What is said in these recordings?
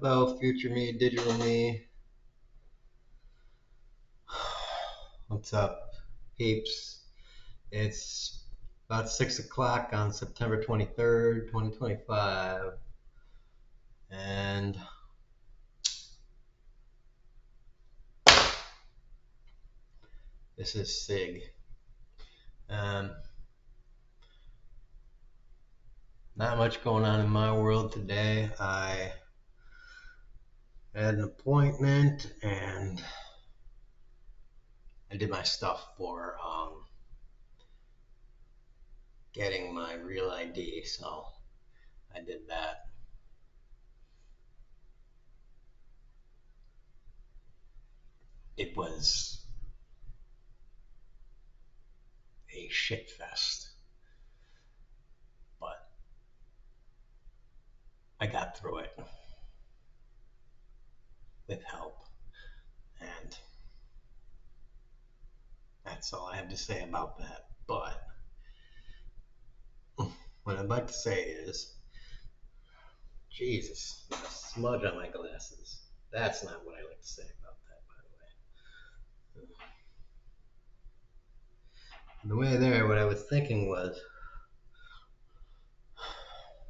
Hello, future me, digital me. What's up, peeps? It's about 6 o'clock on September 23rd, 2025, and this is SIG. Um, Not much going on in my world today. I had an appointment and I did my stuff for getting my real ID, so I did that. It was a shit fest, but I got through it with help, and that's all I have to say about that. But what I'd like to say is, Jesus, a smudge on my glasses. That's not what I like to say about that, by the way. On the way there, what I was thinking was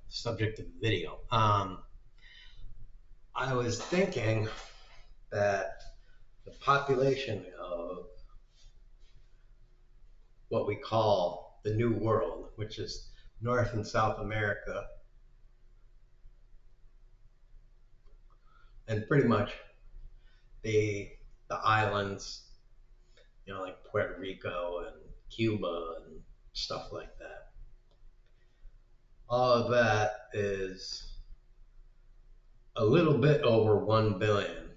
subject of video. I was thinking that the population of what we call the New World, which is North and South America, and pretty much the the islands, like Puerto Rico and Cuba and stuff like that. All of that is a little bit over 1 billion.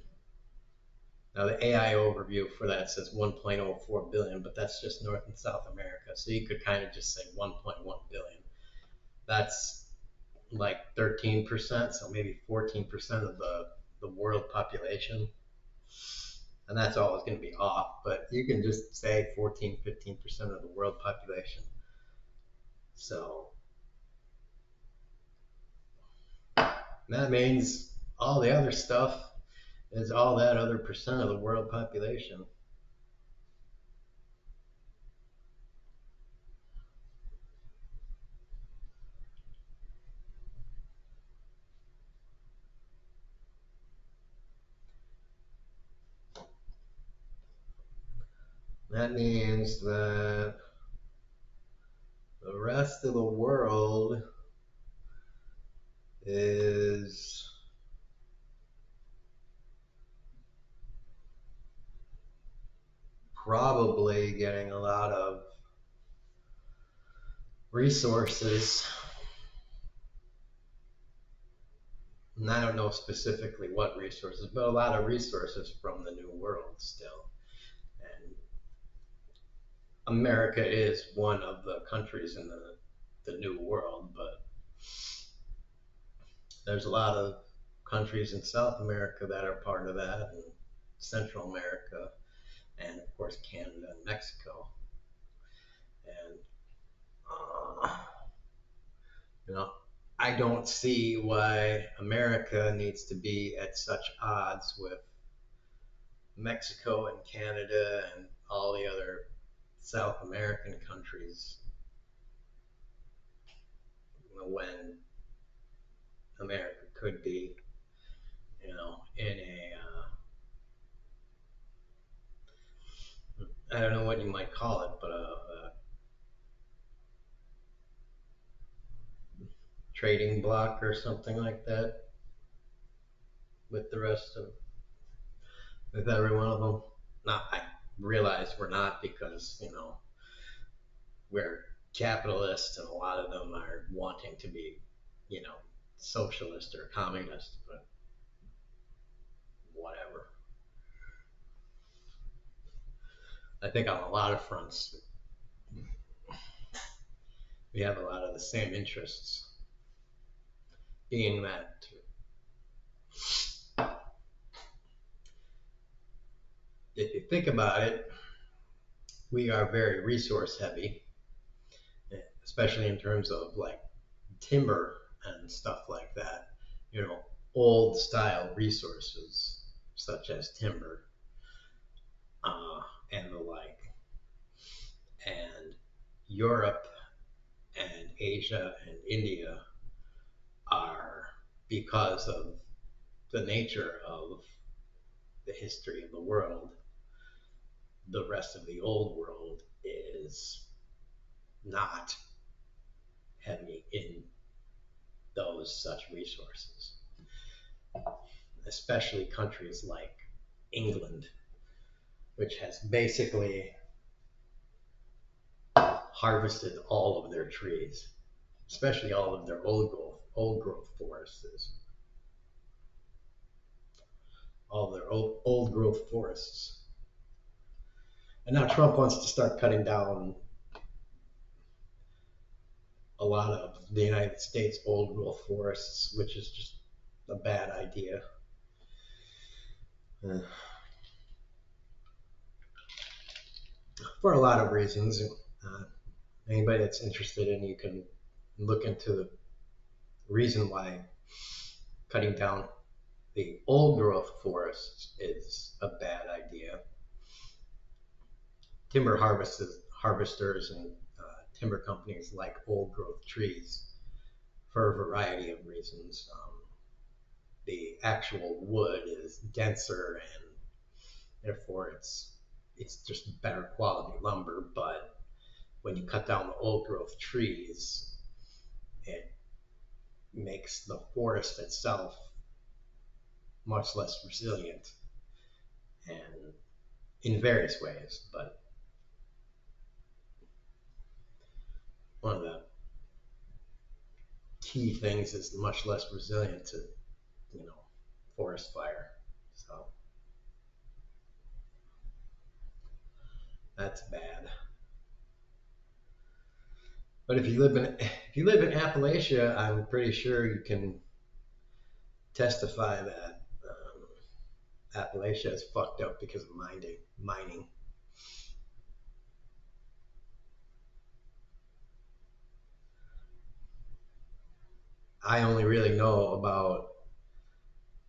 Now, the AI overview for that says 1.04 billion, but that's just North and South America. So you could kind of just say 1.1 billion. That's like 13%, so maybe 14% of the world population. And that's always going to be off, but you can just say 14, 15% of the world population. So that means all the other stuff is all that other percent of the world population. That means that the rest of the world is probably getting a lot of resources. And I don't know specifically what resources, but a lot of resources from the New World still. And America is one of the countries in the New World, but there's a lot of countries in South America that are part of that, and Central America, and of course Canada and Mexico. And uh, you know, I don't see why America needs to be at such odds with Mexico and Canada and all the other South American countries when America could be, in a I don't know what you might call it, but a trading block or something like that with the rest of with every one of them. Not, I realize we're not because we're capitalists and a lot of them are wanting to be, you know, socialist or communist, but whatever. I think on a lot of fronts we have a lot of the same interests, being that if you think about it, we are very resource heavy, especially in terms of like timber and stuff like that. You know, old style resources such as timber and the like. And Europe and Asia and India are, because of the nature of the history of the world, the rest of the old world is not heavy in those such resources, especially countries like England, which has basically harvested all of their trees, especially all of their old growth forests, all of their old growth forests. And now Trump wants to start cutting down a lot of the United States old growth forests, which is just a bad idea. For a lot of reasons. Anybody that's interested in, you can look into the reason why cutting down the old growth forests is a bad idea. Timber harvesters and timber companies like old growth trees for a variety of reasons. The actual wood is denser and therefore it's just better quality lumber. But when you cut down the old growth trees, it makes the forest itself much less resilient, and in various ways. But one of the key things is much less resilient to, forest fire. So that's bad. But if you live in Appalachia, I'm pretty sure you can testify that Appalachia is fucked up because of mining. I only really know about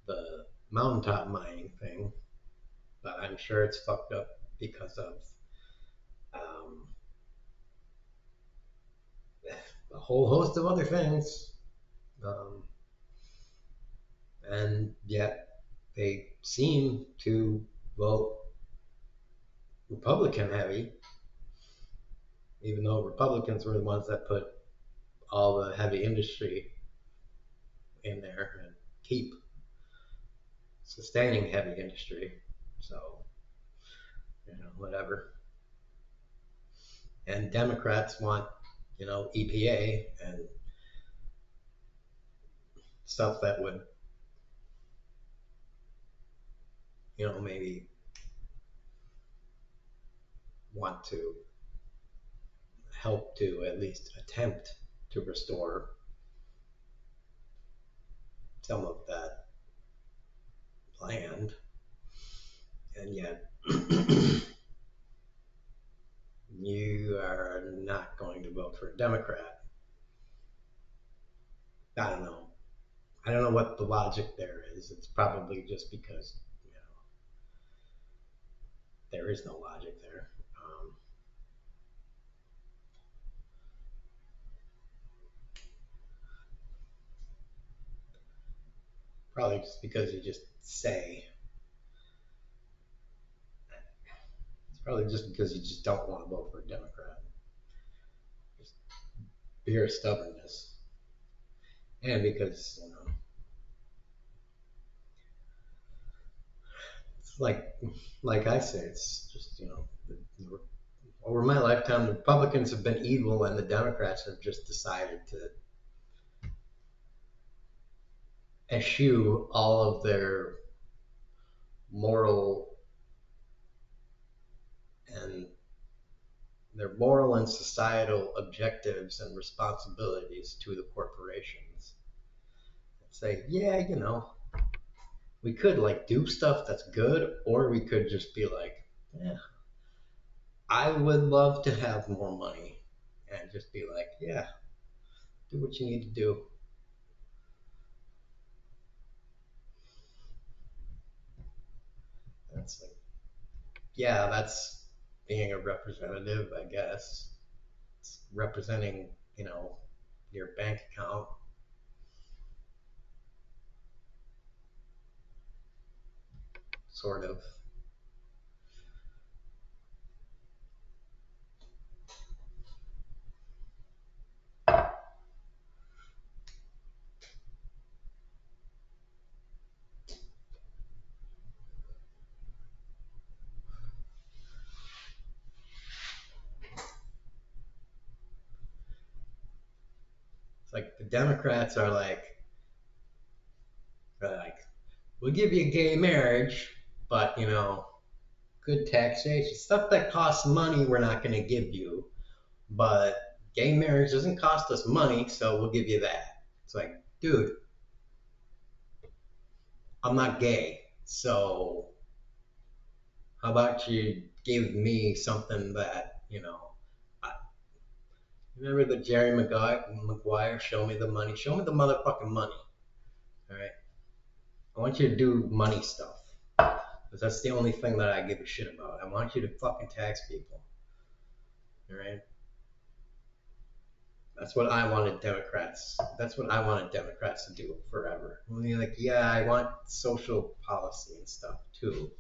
the mountaintop mining thing, but I'm sure it's fucked up because of um, a whole host of other things. And yet they seem to vote Republican heavy, even though Republicans were the ones that put all the heavy industry in there and keep sustaining heavy industry. So, whatever. And Democrats want, EPA and stuff that would, maybe want to help to at least attempt to restore some of that land. And yet, you are not going to vote for a Democrat. I don't know. I don't know what the logic there is. It's probably just because, there is no logic there. Probably just because you just say. It's probably just because you just don't want to vote for a Democrat. Just pure stubbornness. And because, it's like I say, it's just, over my lifetime, the Republicans have been evil and the Democrats have just decided to eschew all of their moral and societal objectives and responsibilities to the corporations. Say, yeah, we could do stuff that's good, or we could just be like, yeah, I would love to have more money, and just be like, yeah, do what you need to do. it's like, yeah, that's being a representative, I guess. It's representing, your bank account. Sort of. It's like the Democrats are like, we'll give you gay marriage, but good taxation, stuff that costs money, we're not going to give you. But gay marriage doesn't cost us money, so we'll give you that. It's like, dude, I'm not gay, so how about you give me something that, I, remember the Jerry Maguire, show me the money, show me the motherfucking money, all right? I want you to do money stuff, because that's the only thing that I give a shit about. I want you to fucking tax people, all right? That's what I wanted Democrats. That's what I wanted Democrats to do forever. I mean, like, yeah, I want social policy and stuff too.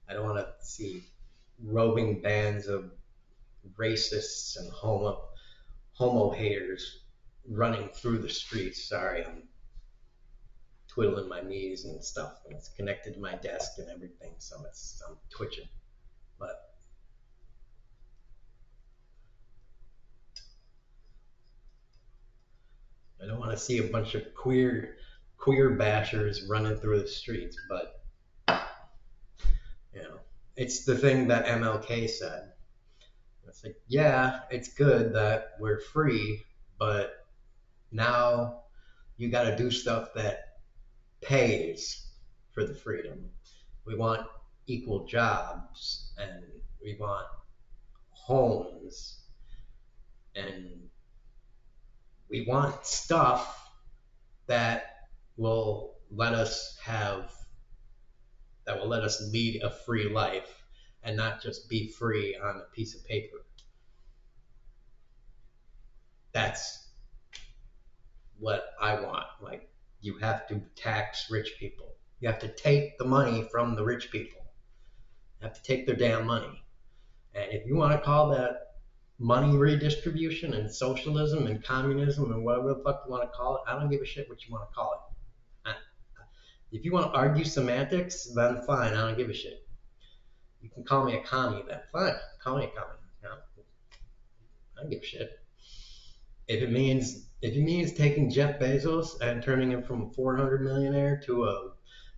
I don't want to see roving bands of racists and homo haters running through the streets. Sorry, I'm twiddling my knees and stuff, and it's connected to my desk and everything, so I'm twitching. But I don't want to see a bunch of queer bashers running through the streets. But it's the thing that MLK said. It's like, yeah, it's good that we're free, but now you got to do stuff that pays for the freedom. We want equal jobs, and we want homes, and we want stuff that will let us lead a free life and not just be free on a piece of paper. That's what I want. Like, you have to tax rich people. You have to take the money from the rich people. You have to take their damn money. And if you want to call that money redistribution and socialism and communism and whatever the fuck you want to call it, I don't give a shit what you want to call it. If you want to argue semantics, then fine, I don't give a shit. You can call me a commie then, fine, call me a commie. I don't give a shit. If it means taking Jeff Bezos and turning him from a 400 millionaire to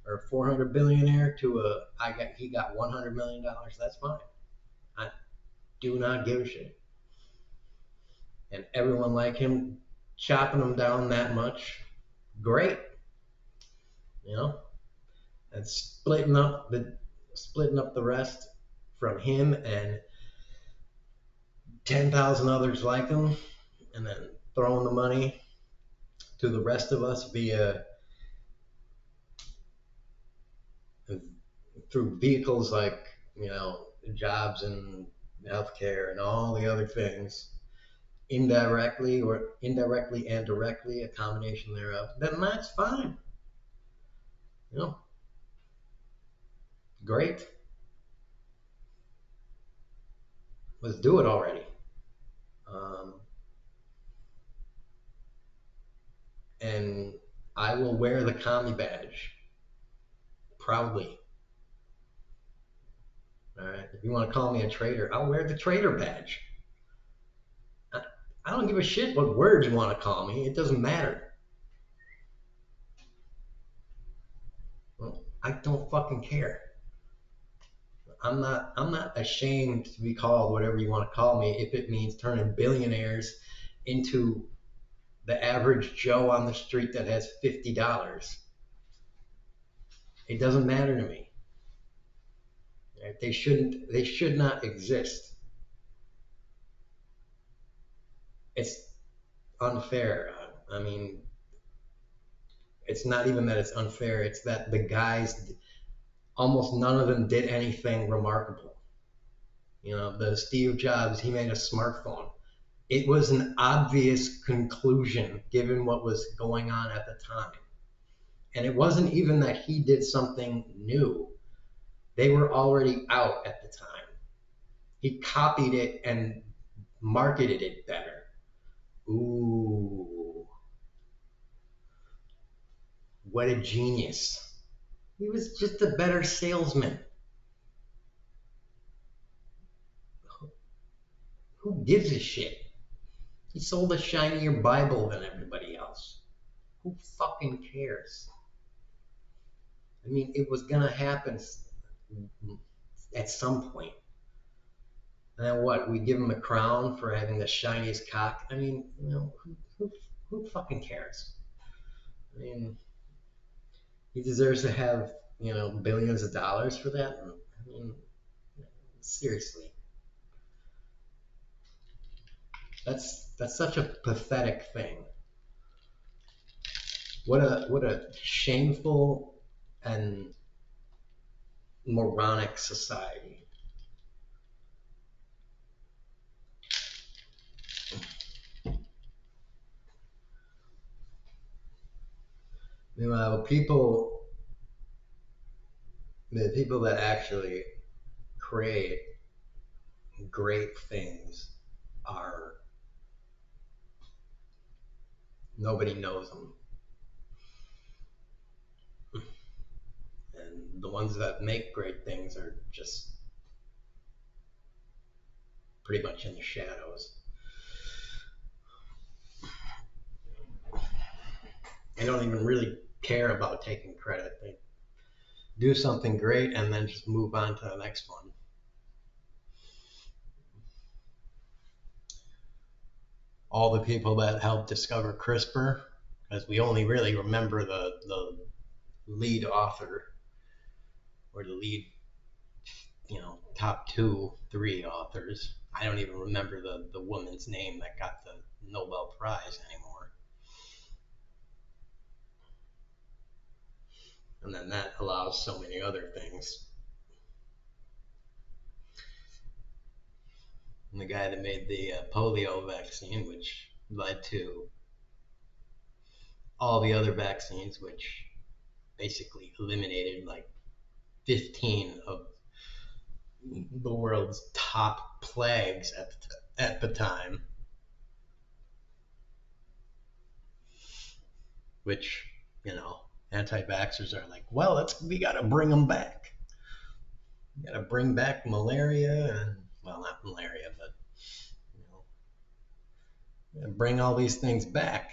or 400 billionaire to he got $100 million, that's fine. I do not give a shit. And everyone like him, chopping him down that much, great. And splitting up the rest from him and 10,000 others like him, and then throwing the money to the rest of us through vehicles like jobs and healthcare and all the other things, indirectly and directly, a combination thereof, then that's fine. Great. Let's do it already. And I will wear the commie badge proudly. All right. If you want to call me a traitor, I'll wear the traitor badge. I don't give a shit what word you want to call me. It doesn't matter. Well, I don't fucking care. I'm not ashamed to be called whatever you want to call me if it means turning billionaires into the average Joe on the street that has $50. It doesn't matter to me. They should not exist. It's unfair. I mean, it's not even that it's unfair. It's that the guys almost none of them did anything remarkable. You know, the Steve Jobs, he made a smartphone. It was an obvious conclusion given what was going on at the time. And it wasn't even that he did something new. They were already out at the time. He copied it and marketed it better. Ooh, what a genius. He was just a better salesman. Who gives a shit? He sold a shinier Bible than everybody else. Who fucking cares? I mean, it was gonna happen at some point. And then what? We give him a crown for having the shiniest cock. I mean, you know, who fucking cares? I mean, he deserves to have, you know, billions of dollars for that. I mean, seriously, that's such a pathetic thing. What a shameful and moronic society. Meanwhile, the people that actually create great things are nobody knows them, and the ones that make great things are just pretty much in the shadows. They don't even really care about taking credit. They do something great and then just move on to the next one. All the people that helped discover CRISPR, because we only really remember the lead author or the lead, you know, top 2, 3 authors. I don't even remember the woman's name that got the Nobel Prize anymore. And then that allows so many other things. And the guy that made the polio vaccine, which led to all the other vaccines, which basically eliminated like 15 of the world's top plagues at the time, which, you know, anti-vaxxers are like, well, we got to bring them back. We got to bring back malaria and, well, not malaria, but, you know, bring all these things back.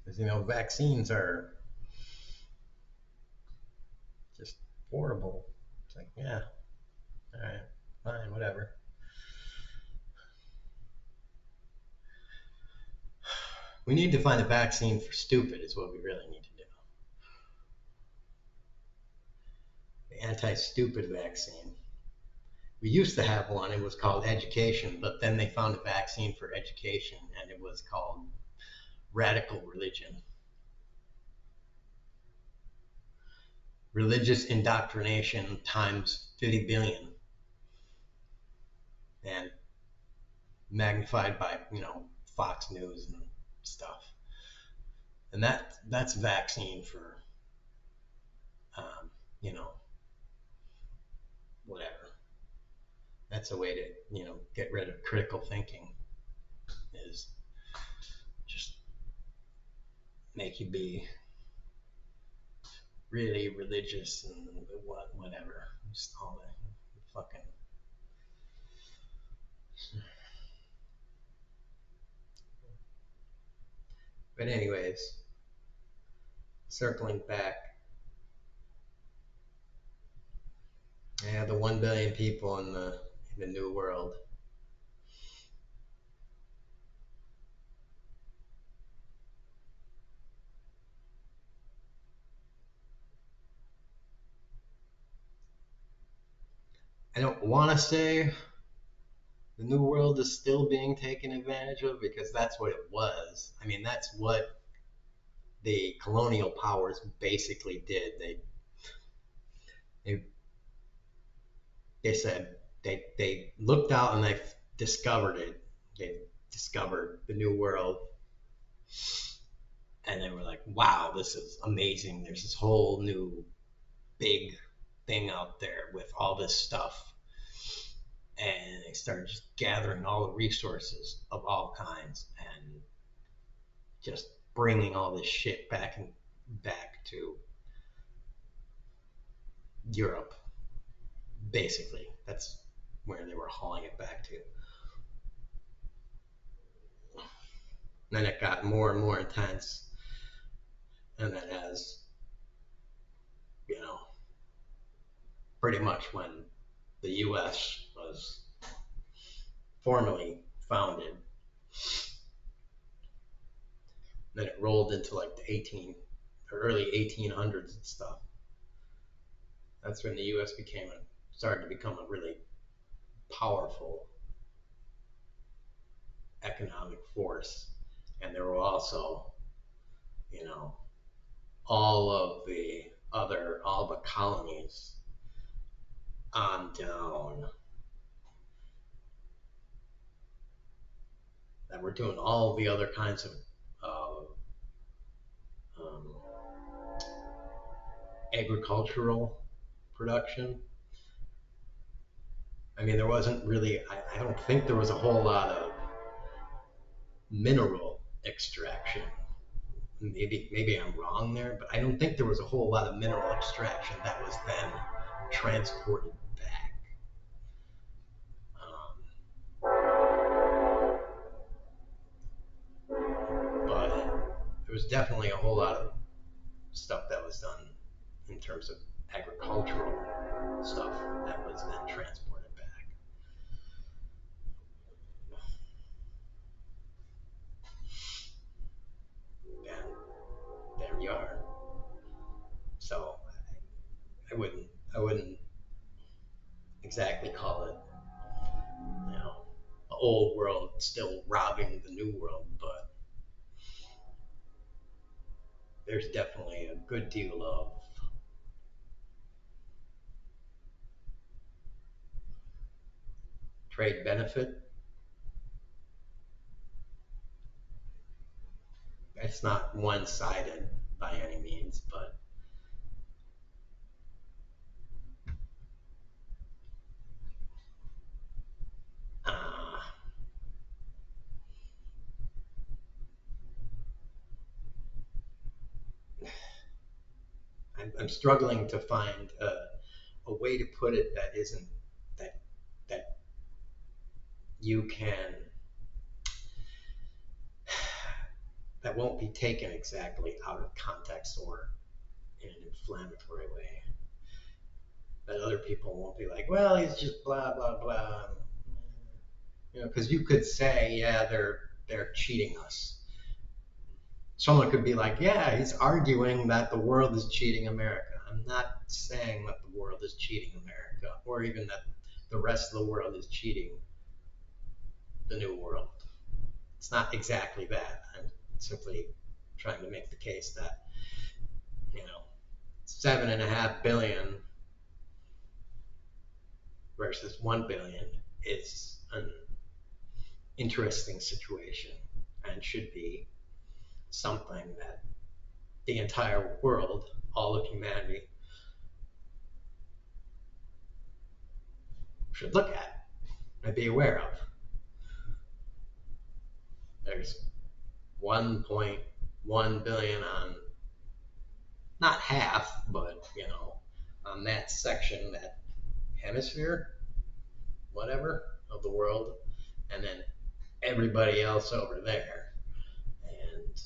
Because, you know, vaccines are just horrible. It's like, yeah, all right, fine, whatever. We need to find a vaccine for stupid is what we really need to do. The anti-stupid vaccine. We used to have one, it was called education, but then they found a vaccine for education and it was called radical religion. Religious indoctrination times 50 billion. And magnified by, you know, Fox News and stuff. And that's vaccine for, you know, whatever. That's a way to, you know, get rid of critical thinking, is just make you be really religious and whatever. Just all that fucking. But anyways, circling back, yeah, the 1 billion people in the new world. I don't want to say the new world is still being taken advantage of because that's what it was. I mean, that's what the colonial powers basically did. They they said they looked out and they discovered it. They discovered the new world, and they were like, "Wow, this is amazing! There's this whole new big thing out there with all this stuff." And they started just gathering all the resources of all kinds and just bringing all this shit back to Europe. Basically, that's where they were hauling it back to. Then it got more and more intense, and then as you know, pretty much when the U.S. was formally founded, then it rolled into like the early 1800s and stuff. That's when the U.S. started to become a really powerful economic force, and there were also, you know, all the colonies on down that were doing all the other kinds of uh, um, agricultural production. I mean, there wasn't really, I don't think there was a whole lot of mineral extraction. Maybe I'm wrong there, but I don't think there was a whole lot of mineral extraction that was then transported back. But there was definitely a whole lot of stuff that was done in terms of agricultural stuff that was then transported back. And there you are. So I wouldn't I wouldn't exactly call it, you know, the old world still robbing the new world, but there's definitely a good deal of trade benefit. It's not one sided by any means, but uh, I'm struggling to find a way to put it that isn't that that you can that won't be taken exactly out of context or in an inflammatory way. That other people won't be like, well, he's just blah blah blah. You know, because you could say, yeah, they're cheating us. Someone could be like, yeah, he's arguing that the world is cheating America. I'm not saying that the world is cheating America, or even that the rest of the world is cheating the new world. It's not exactly that. I'm simply trying to make the case that, you know, 7.5 billion versus 1 billion is an interesting situation and should be something that the entire world, all of humanity, should look at and be aware of. There's 1.1 billion on, not half, but on that section, that hemisphere, whatever, of the world, and then everybody else over there. And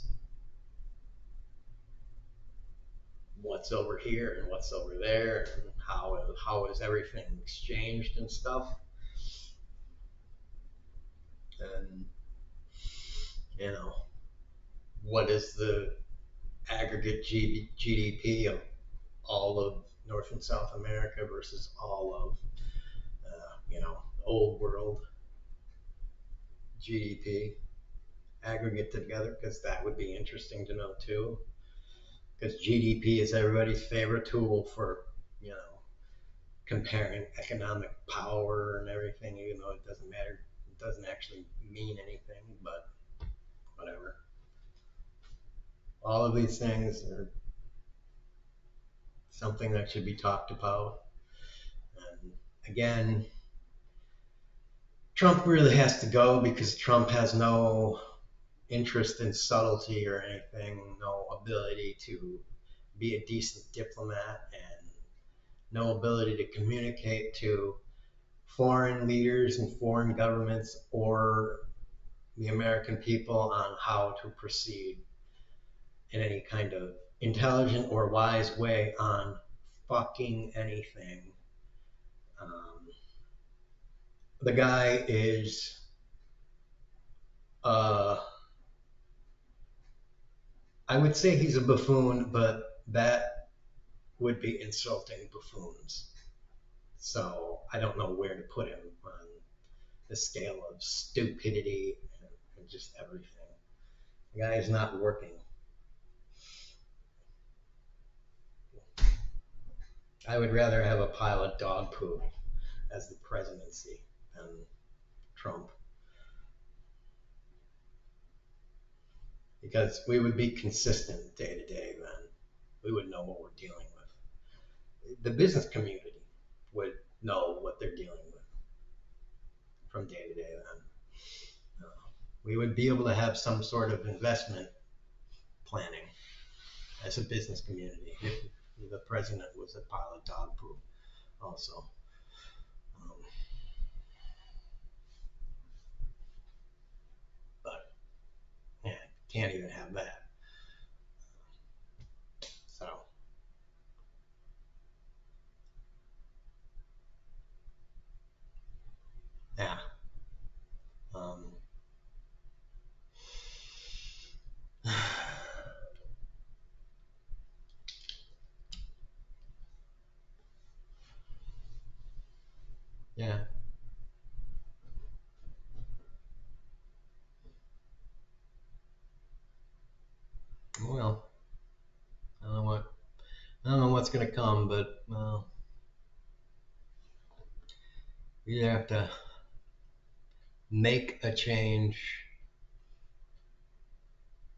what's over here and what's over there, and how is everything exchanged and stuff. And what is the aggregate GDP of all of North and South America versus all of old world GDP aggregate together, because that would be interesting to know too. because GDP is everybody's favorite tool for, you know, comparing economic power and everything, even though it doesn't matter. It doesn't actually mean anything, but whatever. All of these things are something that should be talked about. And again, Trump really has to go because Trump has no interest in subtlety or anything, no ability to be a decent diplomat, and no ability to communicate to foreign leaders and foreign governments or the American people on how to proceed in any kind of intelligent or wise way on fucking anything. The guy is I would say he's a buffoon, but that would be insulting buffoons. So I don't know where to put him on the scale of stupidity and just everything. The guy is not working. I would rather have a pile of dog poop as the presidency than Trump. Because we would be consistent day to day then. We would know what we're dealing with. The business community would know what they're dealing with from day to day then. We would be able to have some sort of investment planning as a business community if the president was a pile of dog poop also. But yeah, can't even have that. So yeah. Yeah. Well, I don't know what's gonna come, but we either have to make a change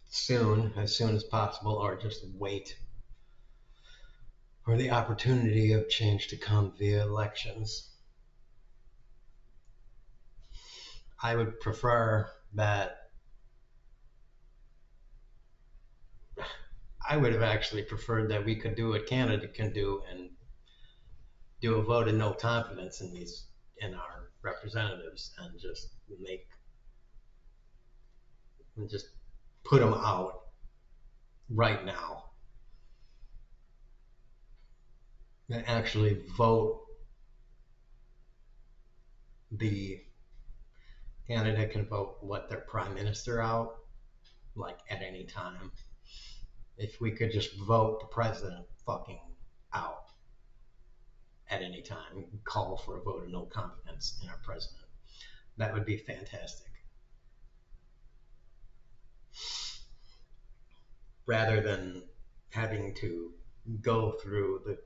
soon, as soon as possible, or just wait for the opportunity of change to come via elections. I would prefer that. I would have actually preferred that we could do what Canada can do and do a vote of no confidence in our representatives and just put them out right now and actually vote. The candidate can vote their prime minister out like at any time. If we could just vote the president fucking out at any time, call for a vote of no confidence in our president, that would be fantastic. Rather than having to go through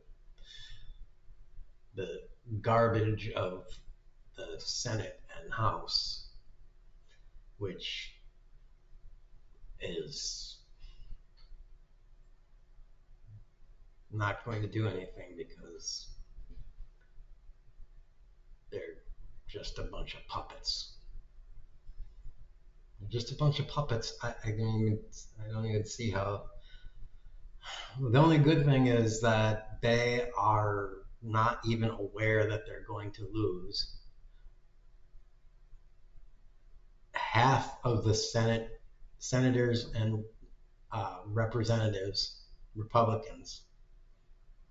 the garbage of the Senate and House, which is not going to do anything because they're just a bunch of puppets. Just a bunch of puppets. I don't even see how. The only good thing is that they are not even aware that they're going to lose. Half of the senators and representatives, Republicans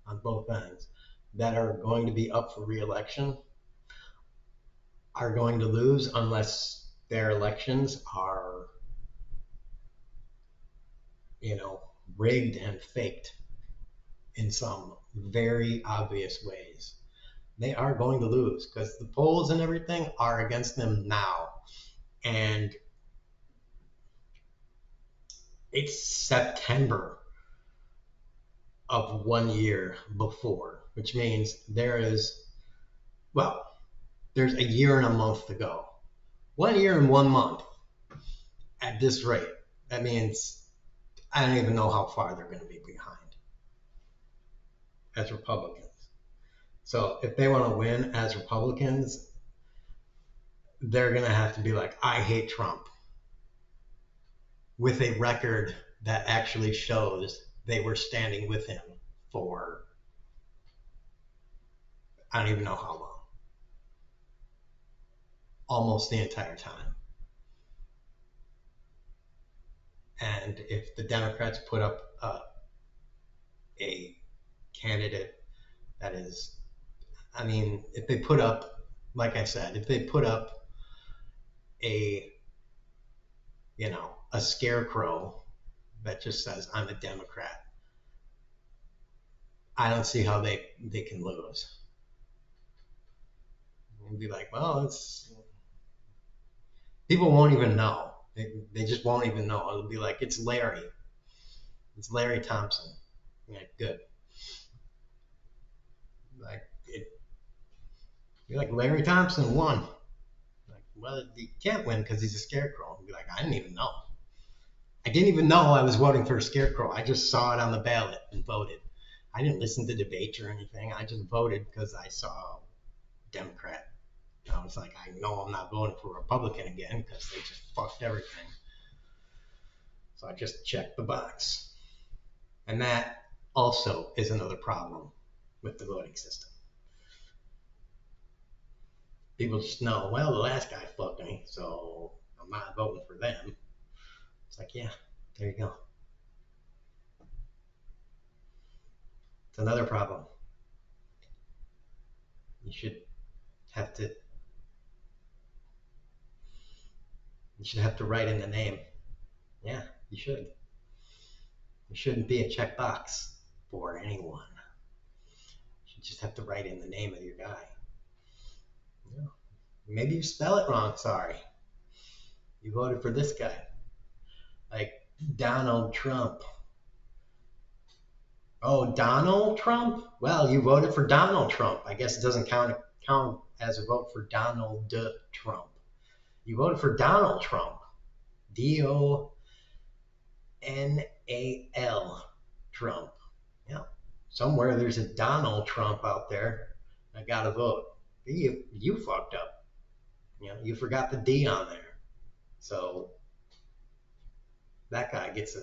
on both ends, that are going to be up for re-election are going to lose unless their elections are, rigged and faked in some very obvious ways. They are going to lose because the polls and everything are against them now. And it's September. of 1 year before, which means there's a year and a month to go. 1 year and 1 month at this rate. That means I don't even know how far they're going to be behind as Republicans. So if they want to win as Republicans, they're going to have to be like, I hate Trump, with a record that actually shows they were standing with him for I don't even know how long. Almost the entire time. And if the Democrats put up a candidate that is, if they put up, like I said, if they put up a scarecrow that just says, I'm a Democrat, I don't see how they can lose. And be like, well, people won't even know. They just won't even know. It'll be like, it's Larry. It's Larry Thompson. Yeah, good. You're like, Larry Thompson won. Like, well, he can't win because he's a scarecrow. I'll be like, I didn't even know. I didn't even know I was voting for a scarecrow. I just saw it on the ballot and voted. I didn't listen to debates or anything. I just voted because I saw Democrat. I was like, I know I'm not voting for a Republican again because they just fucked everything. So I just checked the box. And that also is another problem with the voting system. People just know, well, the last guy fucked me, so I'm not voting for them. It's like, yeah, there you go. It's another problem. You should have to write in the name. Yeah, you should. There shouldn't be a checkbox for anyone. You should just have to write in the name of your guy. Yeah. Maybe you spell it wrong, sorry. You voted for this guy. Like Donald Trump. Oh, Donald Trump? Well, you voted for Donald Trump. I guess it doesn't count as a vote for Donald Trump. You voted for Donald Trump. Donal Trump. Yeah. Somewhere there's a Donald Trump out there. I got to vote. You fucked up. You forgot the D on there. So that guy gets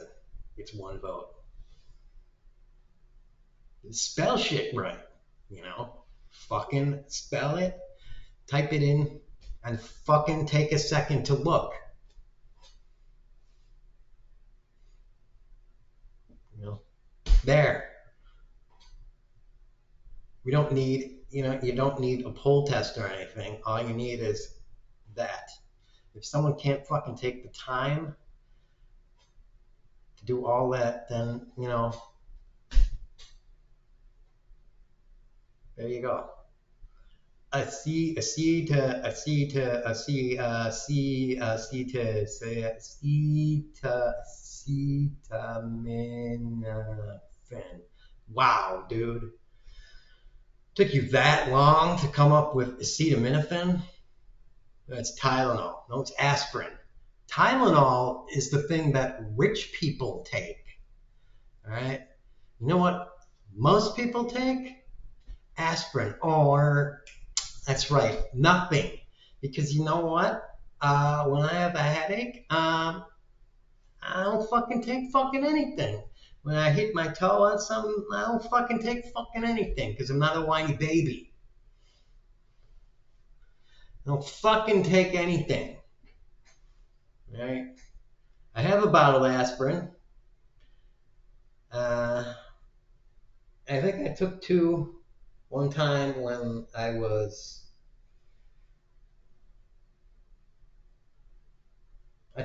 one vote. Spell shit right. Fucking spell it. Type it in and fucking take a second to look. There. We don't need, you don't need a poll test or anything. All you need is that. If someone can't fucking take the time to do all that, then, there you go. Acetaminophen. Wow, dude. Took you that long to come up with acetaminophen? That's Tylenol. No, it's aspirin. Tylenol is the thing that rich people take. All right? You know what most people take? Aspirin. Or, that's right, nothing. Because you know what? When I have a headache, I don't fucking take fucking anything. When I hit my toe on something, I don't fucking take fucking anything because I'm not a whiny baby. I don't fucking take anything. Right? I have a bottle of aspirin. I think I took 2 one time when I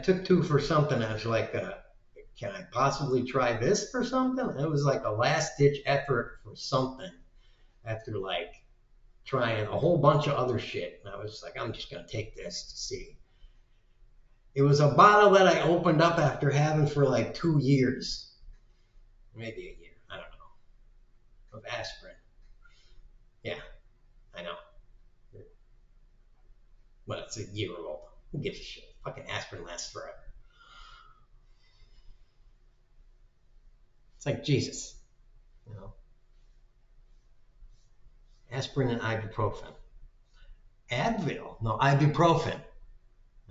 took 2 for something. I was like, can I possibly try this for something? It was like a last-ditch effort for something after like trying a whole bunch of other shit. And I was like, I'm just going to take this to see. It was a bottle that I opened up after having for like 2 years. Maybe a year. I don't know. of aspirin. Yeah, I know. Well, it's a year old. Who gives a shit? Fucking aspirin lasts forever. It's like Jesus, you know. Aspirin and ibuprofen. Advil, no, ibuprofen.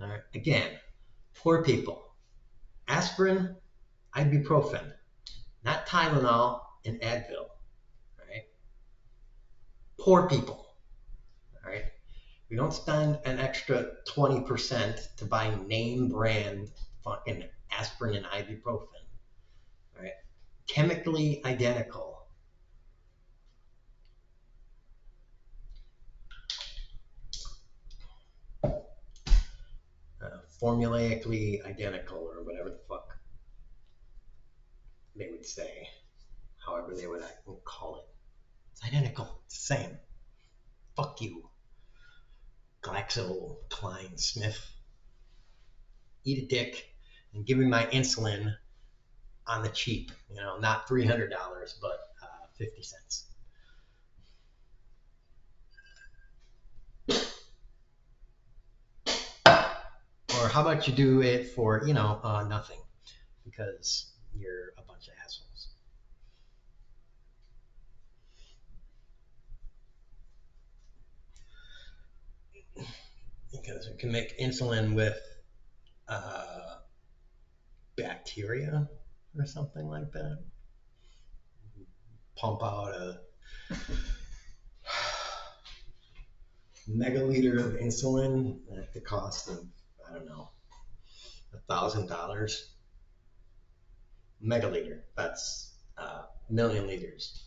All right, again, poor people. Aspirin, ibuprofen, not Tylenol and Advil. All right, poor people. All right, we don't spend an extra 20% to buy name brand fucking aspirin and ibuprofen. All right, chemically identical. Formulaically identical, or whatever the fuck they would say, however they would call it. It's identical. It's the same. Fuck you, GlaxoSmithKline. Eat a dick and give me my insulin on the cheap. You know, not $300, but 50 cents. Or how about you do it for, nothing, because you're a bunch of assholes. Because we can make insulin with bacteria or something like that. Pump out a megaliter of insulin at the cost of, I don't know, $1,000. Megaliter, that's a million liters.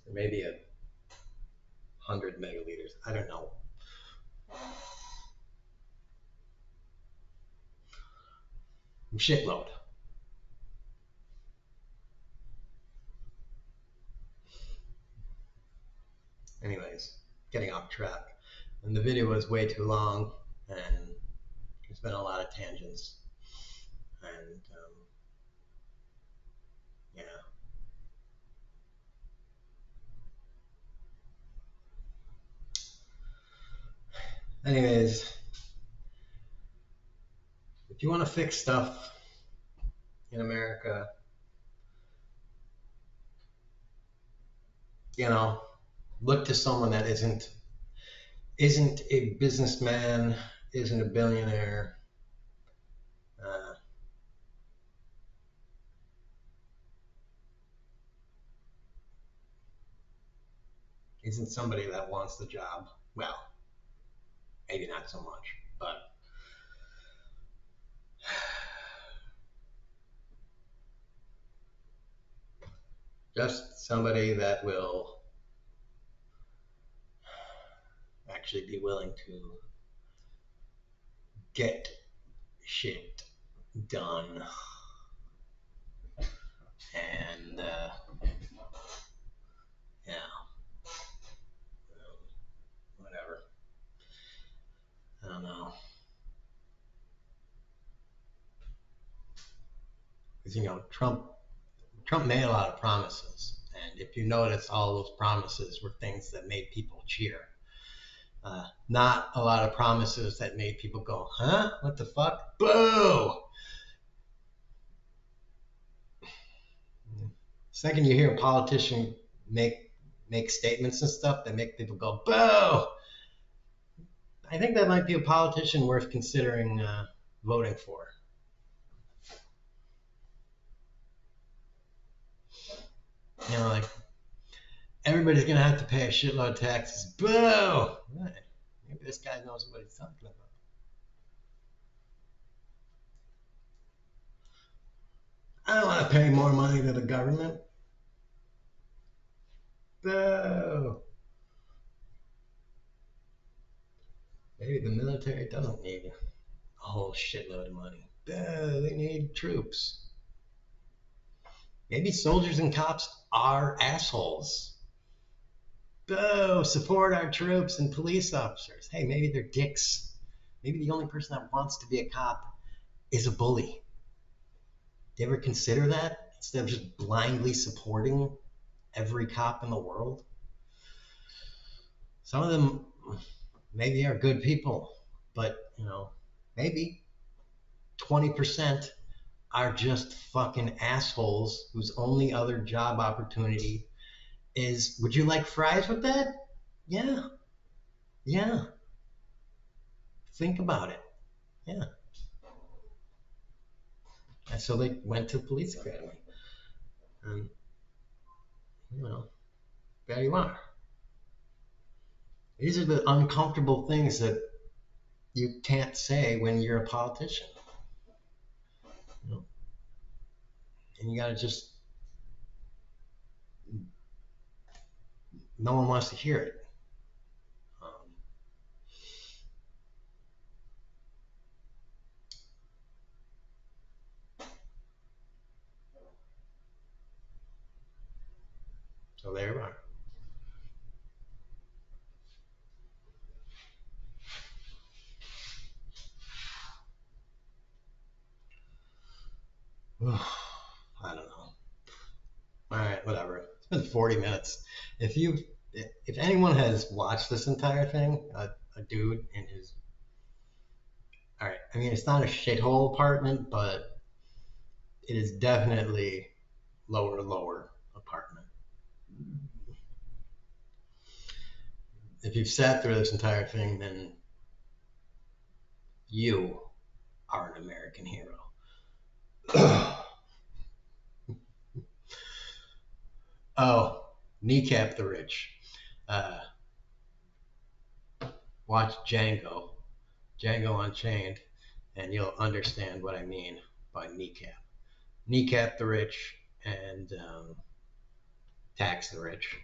Or maybe 100 megaliters, I don't know. Shitload. Anyways, getting off track. And the video was way too long, and there's been a lot of tangents. And, yeah. Anyways, if you want to fix stuff in America, look to someone that isn't a businessman, isn't a billionaire. Isn't somebody that wants the job. Well, maybe not so much, but just somebody that will actually be willing to get shit done. And yeah, whatever. I don't know. Because Trump made a lot of promises, and if you notice, all those promises were things that made people cheer. Not a lot of promises that made people go, huh? What the fuck? Boo! Second, you hear a politician make statements and stuff that make people go, boo! I think that might be a politician worth considering voting for. Like, everybody's going to have to pay a shitload of taxes. Boo! Right. Maybe this guy knows what he's talking about. I don't want to pay more money to the government. Boo! Maybe the military doesn't need a whole shitload of money. Boo! They need troops. Maybe soldiers and cops are assholes. Boo! Support our troops and police officers. Hey, maybe they're dicks. Maybe the only person that wants to be a cop is a bully. Do you ever consider that instead of just blindly supporting every cop in the world? Some of them maybe are good people, but maybe 20% are just fucking assholes whose only other job opportunity is, would you like fries with that? Yeah, yeah. Think about it. Yeah. And so they went to police academy. And, there you are. These are the uncomfortable things that you can't say when you're a politician. And you gotta just, no one wants to hear it. So there you are. I don't know. All right, whatever. It's been 40 minutes. If anyone has watched this entire thing, a dude in his, all right, I mean, it's not a shithole apartment, but it is definitely lower apartment. If you've sat through this entire thing, then you are an American hero. Oh, Kneecap the Rich. Uh, watch Django Unchained, and you'll understand what I mean by kneecap. Kneecap the Rich and Tax the Rich.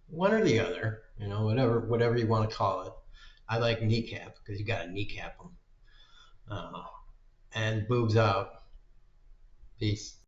One or the other, whatever you want to call it. I like kneecap because you got to kneecap them. And boobs out. Peace.